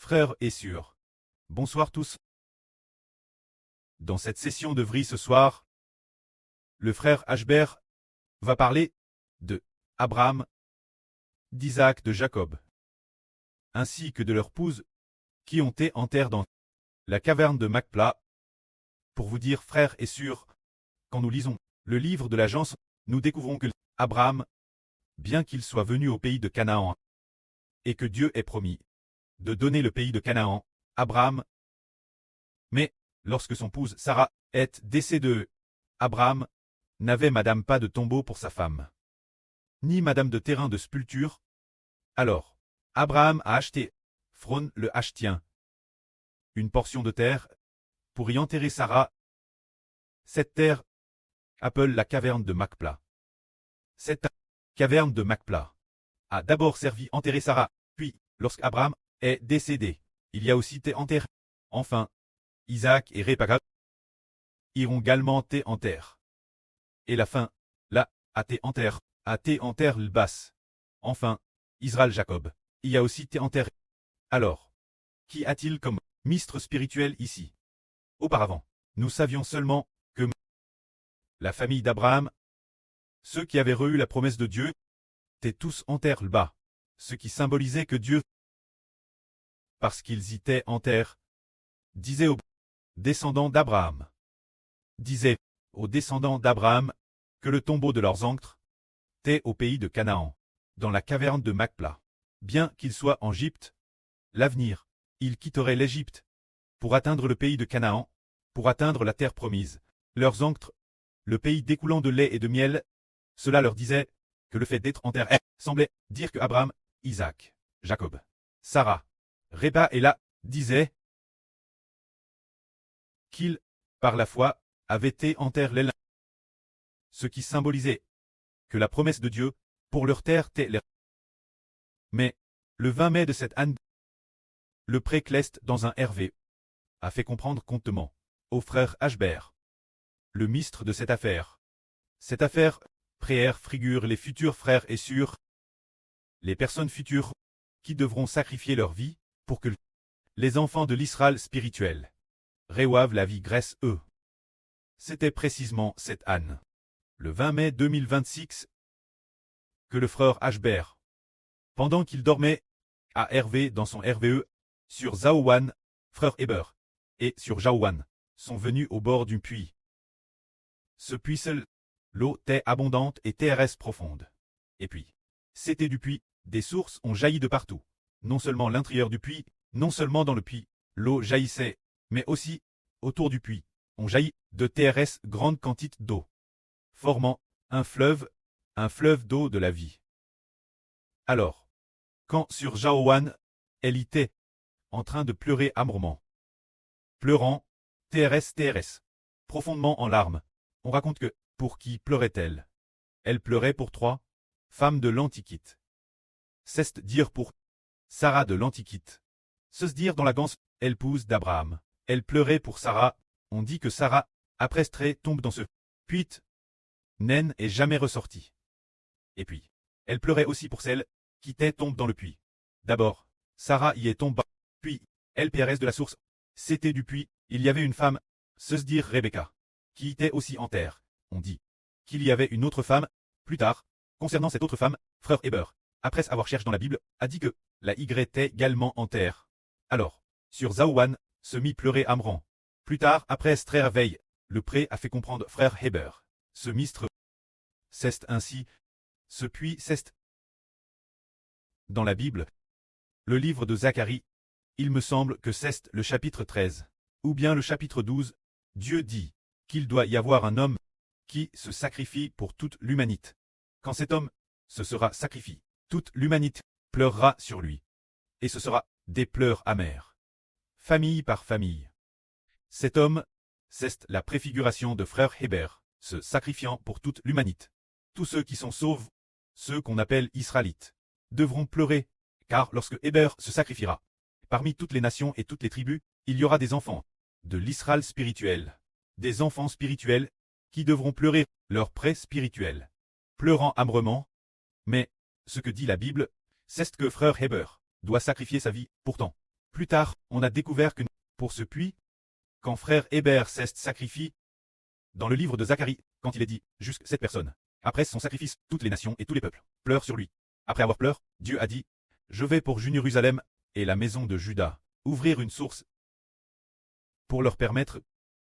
Frères et sœurs, bonsoir tous. Dans cette session de Vri ce soir, le frère Ashbert va parler de Abraham, d'Isaac, de Jacob, ainsi que de leur épouse qui ont été enterrés dans la caverne de Macpla. Pour vous dire, frères et sœurs, quand nous lisons le livre de l'Agence, nous découvrons que Abraham, bien qu'il soit venu au pays de Canaan, et que Dieu ait promis de donner le pays de Canaan, Abraham, mais lorsque son épouse Sarah est décédée, Abraham n'avait madame pas de tombeau pour sa femme, ni madame de terrain de sculpture. Alors, Abraham a acheté Phron le Hachétien une portion de terre pour y enterrer Sarah. Cette terre appelle la caverne de Macpla. Cette caverne de Macpla a d'abord servi à enterrer Sarah, puis, lorsqu'Abraham est décédé, il y a aussi été enterré. Enfin, Isaac et Rebecca iront également été en terre. Et la fin, là, a été en terre le basse. Enfin, Israël Jacob y a aussi été enterré. Alors, qui a-t-il comme ministre spirituel ici? Auparavant, nous savions seulement que la famille d'Abraham, ceux qui avaient reçu la promesse de Dieu, étaient tous en terre le bas, ce qui symbolisait que Dieu, parce qu'ils y étaient en terre, disait aux descendants d'Abraham, que le tombeau de leurs ancêtres était au pays de Canaan, dans la caverne de Macpla. Bien qu'ils soient en Égypte, l'avenir, ils quitteraient l'Égypte pour atteindre le pays de Canaan, pour atteindre la terre promise. Leurs ancêtres, le pays découlant de lait et de miel, cela leur disait que le fait d'être en terre semblait dire que Abraham, Isaac, Jacob, Sarah, Rebecca et là, disaient qu'ils, par la foi, avaient été en terre l'un, ce qui symbolisait que la promesse de Dieu pour leur terre était leur. Mais, le 20 mai de cette année, le précleste dans un RV a fait comprendre contement au frère Ashbert, le ministre de cette affaire. Cette affaire, prière figure les futurs frères et sœurs, les personnes futures qui devront sacrifier leur vie pour que les enfants de l'Israël spirituel reçoivent la vie grâce eux. C'était précisément cette année, le 20 mai 2026, que le frère Ashbert, pendant qu'il dormait à Hervé dans son RVE, sur Zaouan, frère Heber, et sur Jaouan, sont venus au bord du puits. Ce puits seul, l'eau était abondante et terrestre profonde. Et puis, c'était du puits, des sources ont jailli de partout. Non seulement l'intérieur du puits, non seulement dans le puits, l'eau jaillissait, mais aussi, autour du puits, on jaillit de terrestre grande quantité d'eau, formant un fleuve d'eau de la vie. Alors, quand sur Jaouan, elle était en train de pleurer amèrement, pleurant, TRS, profondément en larmes, on raconte que, pour qui pleurait-elle? Elle pleurait pour 3 femmes de l'Antiquité. C'est dire pour Sarah de l'Antiquité. Se dire dans la ganse, épouse d'Abraham. Elle pleurait pour Sarah, on dit que Sarah, après ce trait, tombe dans ce puits, naine et jamais ressortie. Et puis, elle pleurait aussi pour celle qui tombe dans le puits. D'abord, Sarah y est tombée, puis, elle péresse de la source. C'était du puits, il y avait une femme, se dire Rebecca, qui était aussi en terre. On dit qu'il y avait une autre femme, plus tard, concernant cette autre femme, frère Heber, après avoir cherché dans la Bible, a dit que la Y était également en terre. Alors, sur Zaouan, se mit pleurer amèrement. Plus tard, après Strère veille, le pré a fait comprendre frère Heber, ce ministre. C'est ainsi, ce puits c'est dans la Bible, le livre de Zacharie, il me semble que c'est le chapitre 13, ou bien le chapitre 12, Dieu dit qu'il doit y avoir un homme qui se sacrifie pour toute l'humanité. Quand cet homme se sera sacrifié, toute l'humanité pleurera sur lui. Et ce sera des pleurs amers, famille par famille. Cet homme, c'est la préfiguration de frère Heber, se sacrifiant pour toute l'humanité. Tous ceux qui sont sauvés, ceux qu'on appelle Israélites, devront pleurer, car lorsque Heber se sacrifiera, parmi toutes les nations et toutes les tribus, il y aura des enfants de l'Israël spirituel, des enfants spirituels, qui devront pleurer leur prêt spirituel, pleurant amèrement. Mais, ce que dit la Bible, c'est que frère Heber doit sacrifier sa vie, pourtant, Plus tard, on a découvert que, pour ce puits, quand frère Hébert Ceste sacrifie, dans le livre de Zacharie, quand il est dit, jusque cette personne, après son sacrifice, toutes les nations et tous les peuples pleurent sur lui. Après avoir pleuré, Dieu a dit, je vais pour Jérusalem et la maison de Juda, ouvrir une source pour leur permettre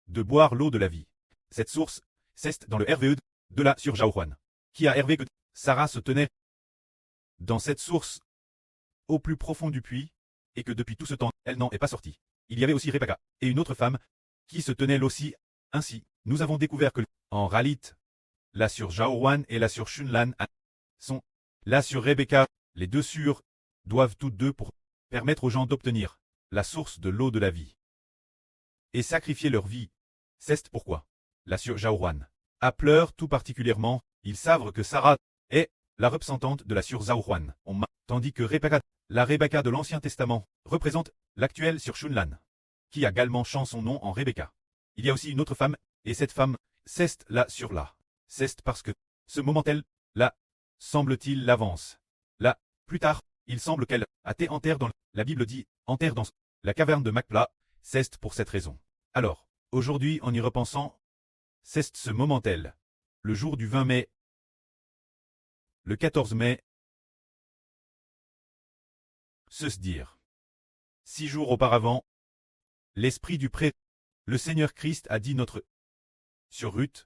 de boire l'eau de la vie. Cette source, c'est dans le RVE de la sur Jaouan, qui a hervé que Sarah se tenait dans cette source au plus profond du puits, et que depuis tout ce temps, elle n'en est pas sortie. Il y avait aussi Rebecca, et une autre femme, qui se tenait elle aussi. Ainsi, nous avons découvert que, en Ralit, la sur Jaouan et la sur Shunlan sont, la sur Rebecca, les deux sur, doivent toutes deux pour permettre aux gens d'obtenir la source de l'eau de la vie et sacrifier leur vie. C'est pourquoi la sur Jaouan a pleuré tout particulièrement. Ils savent que Sarah est la représentante de la sur Jaouan, tandis que Rebecca, la Rebecca de l'Ancien Testament, représente l'actuelle sur Shunlan, qui a également changé son nom en Rebecca. Il y a aussi une autre femme, et cette femme, c'est la sur la. C'est parce que, ce moment-elle, là, semble-t-il l'avance. Là, plus tard, il semble qu'elle a été enterrée dans la Bible dit, enterrée dans la caverne de Macpla, c'est pour cette raison. Alors, aujourd'hui en y repensant, c'est ce moment-elle, le jour du 20 mai, le 14 mai, se dire. 6 jours auparavant, l'esprit du prêtre, le Seigneur Christ a dit notre sur Ruth,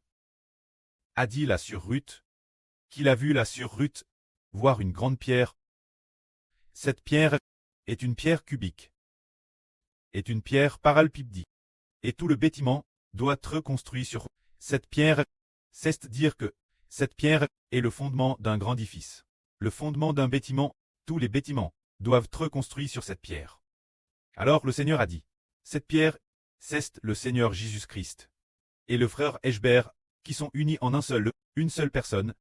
a dit la sur Ruth, qu'il a vu la sur Ruth, voir une grande pierre. Cette pierre est une pierre cubique, est une pierre parallépipédique, et tout le bâtiment doit être construit sur cette pierre, c'est dire que cette pierre est le fondement d'un grand édifice. Le fondement d'un bâtiment, tous les bâtiments doivent être construits sur cette pierre. Alors le Seigneur a dit, cette pierre, c'est le Seigneur Jésus-Christ, et le frère Eshber, qui sont unis en une seule personne.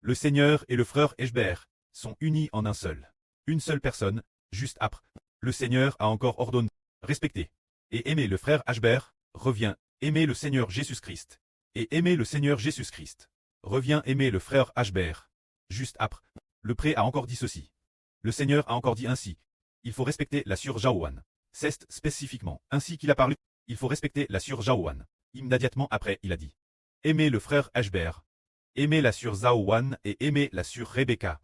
Le Seigneur et le frère Eshber sont unis en une seule personne. Juste après, le Seigneur a encore ordonné, respecter et aimer le frère Eshber, revient, aimer le Seigneur Jésus-Christ, et aimer le Seigneur Jésus-Christ, revient aimer le frère Eshber. Juste après, le prêtre a encore dit ceci. Le Seigneur a encore dit ainsi, il faut respecter la sur Jaouan. C'est spécifiquement, ainsi qu'il a parlé, il faut respecter la sur Jaouan. Immédiatement après, il a dit, aimer le frère Eshber, aimer la sur Jaouan et aimer la sur Rebecca,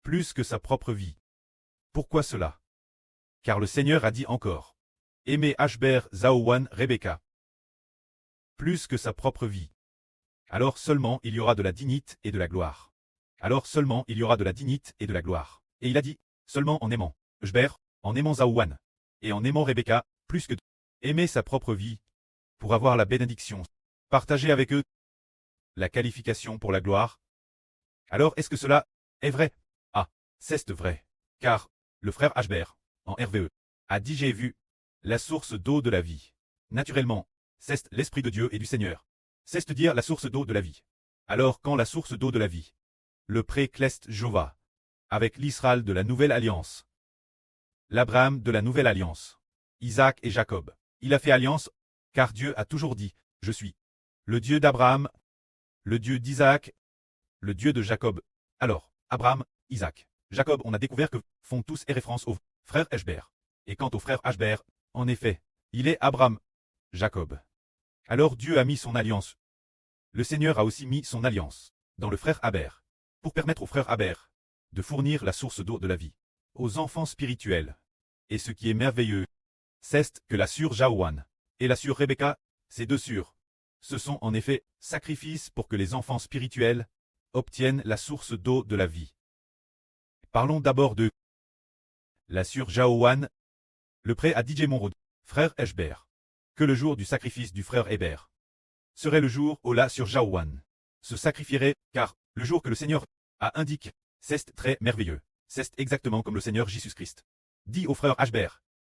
plus que sa propre vie. Pourquoi cela? Car le Seigneur a dit encore, aimer Eshber, Jaouan, Rebecca, plus que sa propre vie. Alors seulement il y aura de la dignité et de la gloire. Alors seulement il y aura de la dignité et de la gloire. Et il a dit, seulement en aimant Eshber, en aimant Jaouan, et en aimant Rebecca, plus que aimer sa propre vie, pour avoir la bénédiction, partager avec eux la qualification pour la gloire. Alors est-ce que cela est vrai? Ah, c'est vrai. Car, le frère Eshber, en RVE, a dit j'ai vu la source d'eau de la vie. Naturellement, c'est l'Esprit de Dieu et du Seigneur. C'est dire la source d'eau de la vie. Alors quand la source d'eau de la vie, le pré-Clest Jova, avec l'Israël de la Nouvelle Alliance, l'Abraham de la Nouvelle Alliance, Isaac et Jacob, il a fait alliance, car Dieu a toujours dit, je suis le Dieu d'Abraham, le Dieu d'Isaac, le Dieu de Jacob. Alors, Abraham, Isaac, Jacob, on a découvert que font tous référence au frère Eshber. Et quant au frère Eshber, en effet, il est Abraham, Jacob. Alors Dieu a mis son alliance. Le Seigneur a aussi mis son alliance dans le frère Aber, pour permettre au frère Aber de fournir la source d'eau de la vie aux enfants spirituels. Et ce qui est merveilleux, c'est que la sur Jaouan et la sur Rebecca, ces deux sur, ce sont en effet sacrifices pour que les enfants spirituels obtiennent la source d'eau de la vie. Parlons d'abord de la sur Jaouan. Le prêtre a dit Monrod, frère Eshber, que le jour du sacrifice du frère Héber serait le jour où la sur Jaouan se sacrifierait, car le jour que le Seigneur a indiqué, c'est très merveilleux. C'est exactement comme le Seigneur Jésus-Christ dit au frère Eshber.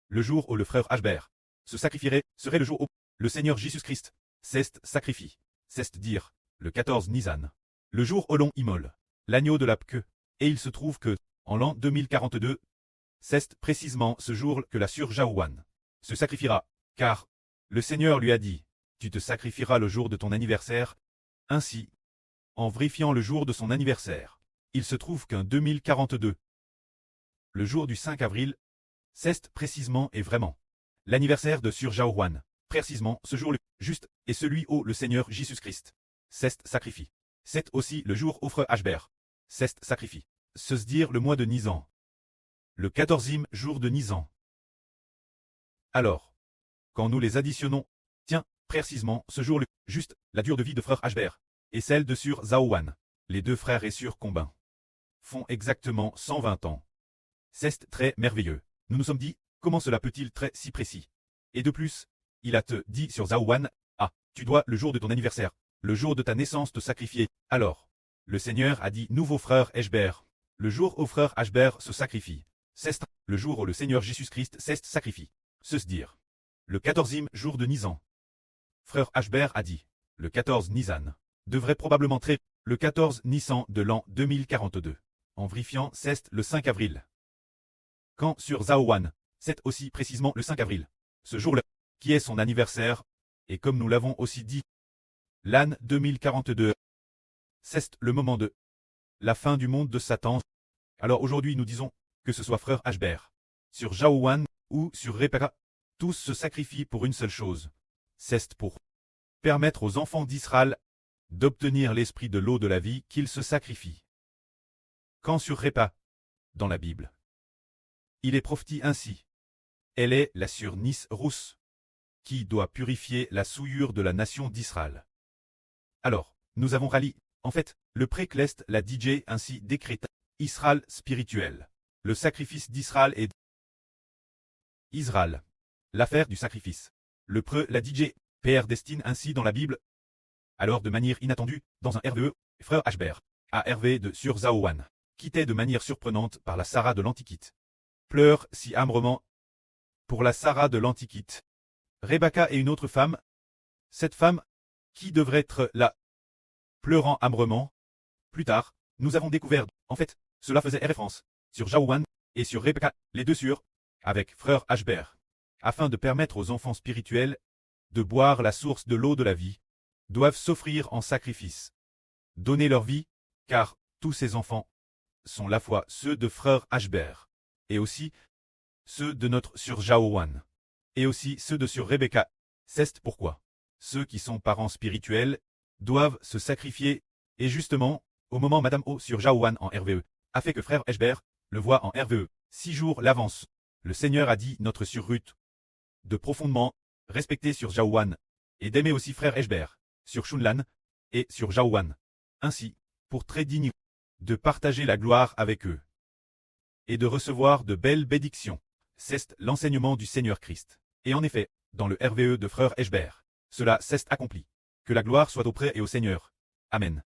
Le jour où le frère Eshber se sacrifierait serait le jour où le Seigneur Jésus-Christ c'est sacrifie. C'est dire, le 14 Nisan. Le jour où l'on immole l'agneau de la queue. Et il se trouve que, en l'an 2042, c'est précisément ce jour que la sur Jaouan se sacrifiera, car le Seigneur lui a dit, tu te sacrifieras le jour de ton anniversaire. Ainsi, en vérifiant le jour de son anniversaire, il se trouve qu'en 2042, le jour du 5 avril, C'est précisément et vraiment l'anniversaire de Sir Jaowan. Précisément ce jour le juste est celui où le Seigneur Jésus-Christ c'est sacrifie. C'est aussi le jour où frère Ashbert c'est sacrifie. Se dire le mois de Nisan. Le 14e jour de Nisan. Alors, quand nous les additionnons, tiens, précisément ce jour le juste, la dure de vie de frère Ashbert et celle de Sir Zaowan, les deux frères et Sir Combin, font exactement 120 ans. C'est très merveilleux. Nous nous sommes dit, comment cela peut-il très si précis? Et de plus, il a te dit sur Zaowan, ah, tu dois le jour de ton anniversaire, le jour de ta naissance te sacrifier. Alors, le Seigneur a dit, nouveau frère Ashbert, le jour où frère Ashbert se sacrifie. C'est le jour où le Seigneur Jésus-Christ se sacrifie. Se dire. Le 14e jour de Nisan. Frère Ashbert a dit, le 14 Nisan, devrait probablement très, le 14 Nisan de l'an 2042, en vérifiant c'est le 5 avril. Quand sur Zaowan, c'est aussi précisément le 5 avril, ce jour-là, qui est son anniversaire, et comme nous l'avons aussi dit, l'an 2042, c'est le moment de la fin du monde de Satan. Alors aujourd'hui nous disons, que ce soit frère Ashbert, sur Jaowan, ou sur Rebecca, tous se sacrifient pour une seule chose, c'est pour permettre aux enfants d'Israël d'obtenir l'esprit de l'eau de la vie qu'ils se sacrifient. Quand sur Rebecca, dans la Bible, il est prophétisé ainsi. Elle est la surnice rousse, qui doit purifier la souillure de la nation d'Israël. Alors, nous avons rallié, en fait, le précleste la DJ ainsi décréta, Israël spirituel. Le sacrifice d'Israël est Israël. L'affaire du sacrifice. Le preux la DJ, Père destine ainsi dans la Bible. Alors de manière inattendue, dans un RVE, frère Ashbert, à RV de sur Zaowan, quitté de manière surprenante par la Sarah de l'Antiquité. Pleure si amèrement pour la Sarah de l'Antiquité. Rebecca est une autre femme. Cette femme, qui devrait être là, pleurant amèrement. Plus tard, nous avons découvert, en fait, cela faisait référence, sur Jaowan, et sur Rebecca, les deux sœurs, avec frère Ashbert, afin de permettre aux enfants spirituels de boire la source de l'eau de la vie, doivent s'offrir en sacrifice, donner leur vie, car tous ces enfants sont la fois ceux de frère Ashbert, et aussi ceux de notre sur Jaowan, et aussi ceux de sur Rebecca. C'est pourquoi ceux qui sont parents spirituels doivent se sacrifier, et justement, au moment Madame O sur Jaowan en RVE, a fait que frère Ashbert le voit en RVE, 6 jours l'avance. Le Seigneur a dit notre sur Ruth de profondément respecter sur Jaowan, et d'aimer aussi frère Ashbert, sur Shunlan, et sur Jaowan. Ainsi, pour très digne, de partager la gloire avec eux, et de recevoir de belles bénédictions. C'est l'enseignement du Seigneur Christ. Et en effet, dans le RVE de frère Ashbert, cela s'est accompli. Que la gloire soit auprès et au Seigneur. Amen.